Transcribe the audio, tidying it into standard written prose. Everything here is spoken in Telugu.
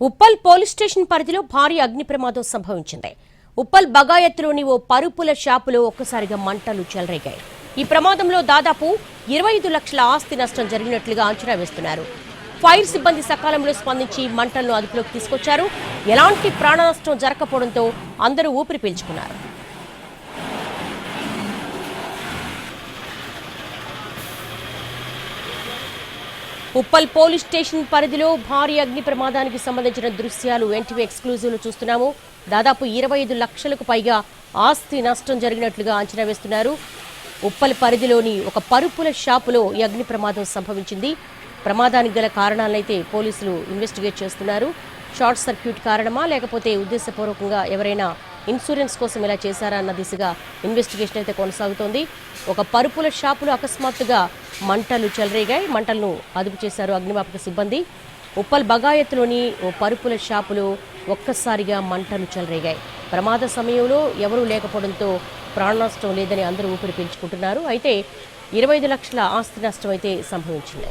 ఉప్పల్ పోలీస్ స్టేషన్ పరిధిలో భారీ అగ్ని ప్రమాదం సంభవించింది. ఉప్పల్ బగాయత్లోని ఓ పరుపుల షాపులో ఒక్కసారిగా మంటలు చెలరేగాయి. ఈ ప్రమాదంలో దాదాపు 25 లక్షల ఆస్తి నష్టం జరిగినట్లుగా అంచనా వేస్తున్నారు. ఫైర్ సిబ్బంది సకాలంలో స్పందించి మంటలను అదుపులోకి తీసుకొచ్చారు. ఎలాంటి ప్రాణ నష్టం జరగకపోవడంతో అందరూ ఊపిరి పీల్చుకున్నారు. ఉప్పల్ పోలీస్ స్టేషన్ పరిధిలో భారీ అగ్ని ప్రమాదానికి సంబంధించిన దృశ్యాలు ఎన్టీవీ ఎక్స్క్లూజివ్లో చూస్తున్నాము. దాదాపు 25 లక్షలకు పైగా ఆస్తి నష్టం జరిగినట్లుగా అంచనా వేస్తున్నారు. ఉప్పల్ పరిధిలోని ఒక పరుపుల షాపులో ఈ అగ్ని ప్రమాదం సంభవించింది. ప్రమాదానికి గల కారణాలైతే పోలీసులు ఇన్వెస్టిగేట్ చేస్తున్నారు. షార్ట్ సర్క్యూట్ కారణమా లేకపోతే ఉద్దేశపూర్వకంగా ఎవరైనా ఇన్సూరెన్స్ కోసం ఇలా చేశారా అన్న దిశగా ఇన్వెస్టిగేషన్ అయితే కొనసాగుతోంది. ఒక పరుపుల షాపులో అకస్మాత్తుగా మంటలు చెలరేగాయి. మంటలను అదుపు చేశారు అగ్నిమాపక సిబ్బంది. ఉప్పల్ బగాయత్లోని ఓ పరుపుల షాపులో ఒక్కసారిగా మంటలు చెలరేగాయి. ప్రమాద సమయంలో ఎవరూ లేకపోవడంతో ప్రాణ నష్టం లేదని అందరూ ఊపిరి పీల్చుకుంటున్నారు. అయితే 25 లక్షల ఆస్తి నష్టం అయితే సంభవించింది.